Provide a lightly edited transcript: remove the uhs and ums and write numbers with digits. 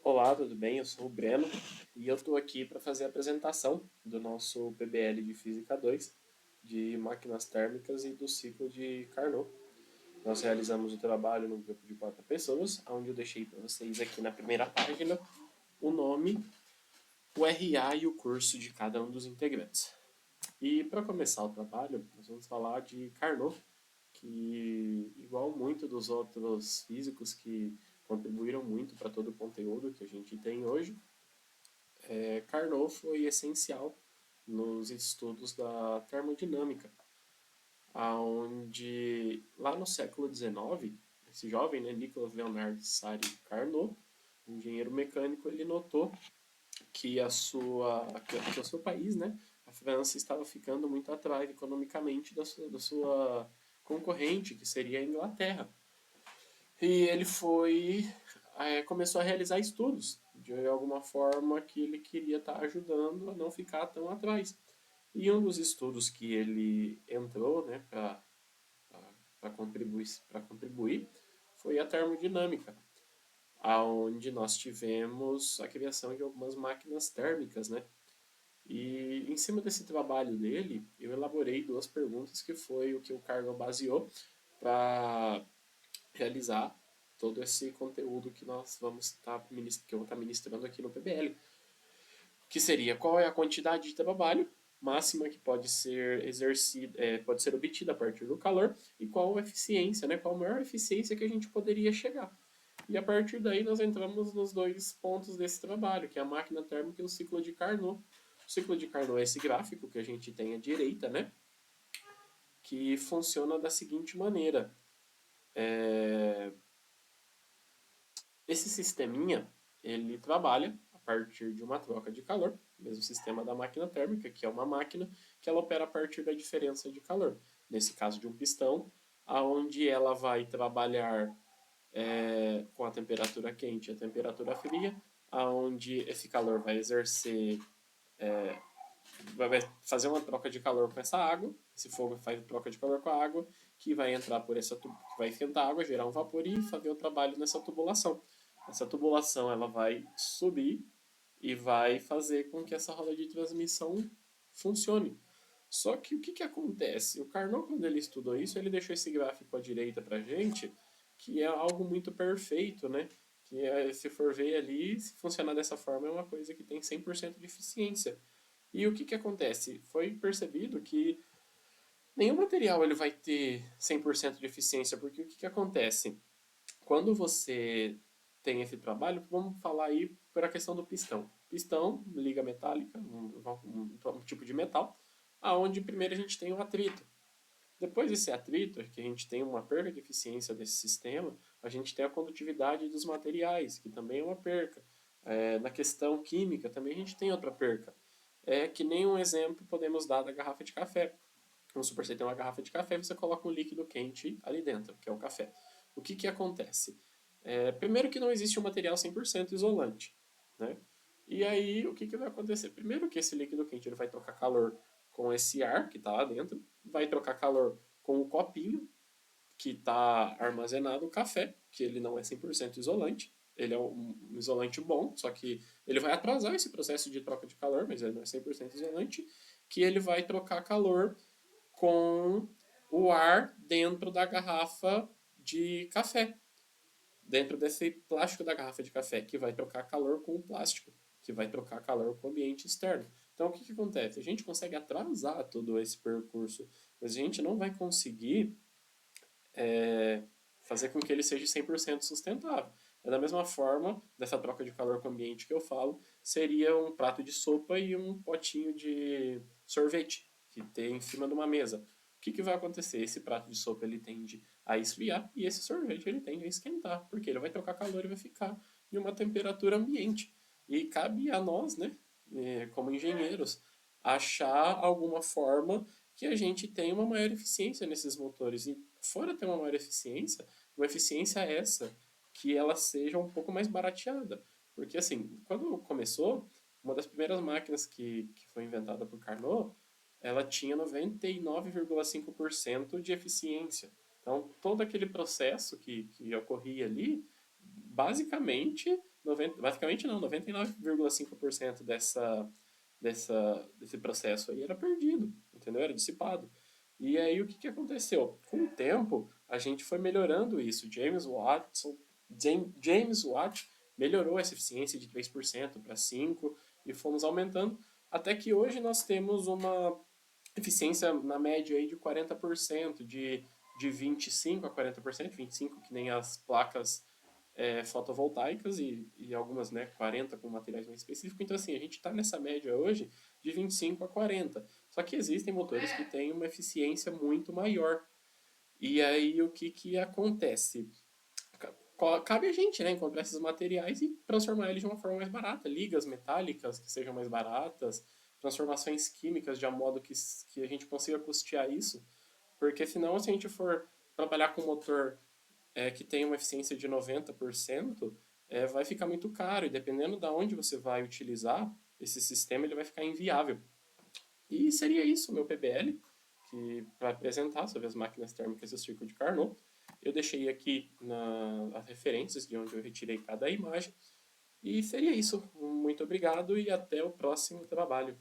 Olá, tudo bem? Eu sou o Breno e eu estou aqui para fazer a apresentação do nosso PBL de Física 2, de máquinas térmicas e do ciclo de Carnot. Nós realizamos o trabalho num grupo de 4 pessoas, onde eu deixei para vocês aqui na primeira página o nome, o RA e o curso de cada um dos integrantes. E para começar o trabalho, nós vamos falar de Carnot, que, igual muito dos outros físicos que contribuíram muito para todo o conteúdo que a gente tem hoje, Carnot foi essencial nos estudos da termodinâmica, aonde lá no século XIX, esse jovem, né, Nicolas Leonard Sari Carnot, engenheiro mecânico, ele notou que o seu país, né, a França, estava ficando muito atrás economicamente da sua concorrente, que seria a Inglaterra. E ele começou a realizar estudos, de alguma forma que ele queria estar ajudando a não ficar tão atrás. E um dos estudos que ele entrou, né, para contribuir foi a termodinâmica, aonde nós tivemos a criação de algumas máquinas térmicas, né? E em cima desse trabalho dele, eu elaborei 2 perguntas que foi o que o Carnot baseou para realizar todo esse conteúdo que nós vamos que eu vou estar ministrando aqui no PBL, que seria qual é a quantidade de trabalho máxima que pode ser exercida, pode ser obtida a partir do calor e qual a eficiência, né, qual a maior eficiência que a gente poderia chegar. E a partir daí nós entramos nos 2 pontos desse trabalho, que é a máquina térmica e o ciclo de Carnot. O ciclo de Carnot é esse gráfico que a gente tem à direita, né, que funciona da seguinte maneira. Esse sisteminha, ele trabalha a partir de uma troca de calor, mesmo sistema da máquina térmica, que é uma máquina que ela opera a partir da diferença de calor. Nesse caso de um pistão, aonde ela vai trabalhar com a temperatura quente e a temperatura fria, aonde esse calor vai exercer, vai fazer uma troca de calor com essa água, esse fogo faz troca de calor com a água, que vai entrar por que vai esquentar a água, gerar um vapor e fazer o trabalho nessa tubulação. Essa tubulação ela vai subir e vai fazer com que essa roda de transmissão funcione. Só que o que acontece? O Carnot, quando ele estudou isso, ele deixou esse gráfico à direita para gente, que é algo muito perfeito, né? Que se for ver ali, se funcionar dessa forma, é uma coisa que tem 100% de eficiência. E o que acontece? Foi percebido que nenhum material ele vai ter 100% de eficiência, porque o que acontece? Quando você tem esse trabalho, vamos falar aí por a questão do pistão. Pistão, liga metálica, um tipo de metal, aonde primeiro a gente tem o atrito. Depois desse atrito, que a gente tem uma perda de eficiência desse sistema, a gente tem a condutividade dos materiais, que também é uma perca. Na questão química, também a gente tem outra perca. É que nem um exemplo podemos dar da garrafa de café. Vamos supor que você tem uma garrafa de café e você coloca um líquido quente ali dentro, que é o café. O que acontece? Primeiro que não existe um material 100% isolante, né? E aí, o que vai acontecer? Primeiro que esse líquido quente ele vai trocar calor com esse ar que está lá dentro, vai trocar calor com o copinho que está armazenado o café, que ele não é 100% isolante, ele é um isolante bom, só que ele vai atrasar esse processo de troca de calor, mas ele não é 100% isolante, que ele vai trocar calor com o ar dentro da garrafa de café, dentro desse plástico da garrafa de café, que vai trocar calor com o plástico, que vai trocar calor com o ambiente externo. Então, o que acontece? A gente consegue atrasar todo esse percurso, mas a gente não vai conseguir fazer com que ele seja 100% sustentável. É da mesma forma, dessa troca de calor com o ambiente que eu falo, seria um prato de sopa e um potinho de sorvete que tem em cima de uma mesa. O que vai acontecer? Esse prato de sopa ele tende a esfriar e esse sorvete ele tende a esquentar, porque ele vai trocar calor e vai ficar em uma temperatura ambiente. E cabe a nós, né, como engenheiros, achar alguma forma que a gente tenha uma maior eficiência nesses motores. E fora ter uma eficiência essa que ela seja um pouco mais barateada. Porque, assim, quando começou, uma das primeiras máquinas que foi inventada por Carnot, ela tinha 99,5% de eficiência. Então, todo aquele processo que ocorria ali basicamente, basicamente não, 99,5% desse processo aí era perdido, entendeu? Era dissipado. E aí o que, que aconteceu? Com o tempo, a gente foi melhorando isso. James Watt melhorou essa eficiência de 3% para 5% e fomos aumentando, até que hoje nós temos uma eficiência na média aí de 40%, de 25% a 40%, 25% que nem as placas fotovoltaicas e algumas, né, 40 com materiais mais específicos. Então, assim, a gente está nessa média hoje de 25 a 40. Só que existem motores que têm uma eficiência muito maior. E aí, o que, que acontece? Cabe a gente, né, encontrar esses materiais e transformar eles de uma forma mais barata. Ligas metálicas que sejam mais baratas, transformações químicas de modo que a gente consiga custear isso. Porque senão, se a gente for trabalhar com um motor que tem uma eficiência de 90%, vai ficar muito caro. E dependendo de onde você vai utilizar esse sistema, ele vai ficar inviável. E seria isso o meu PBL, que para apresentar sobre as máquinas térmicas e o círculo de Carnot. Eu deixei aqui as referências de onde eu retirei cada imagem. E seria isso. Muito obrigado e até o próximo trabalho.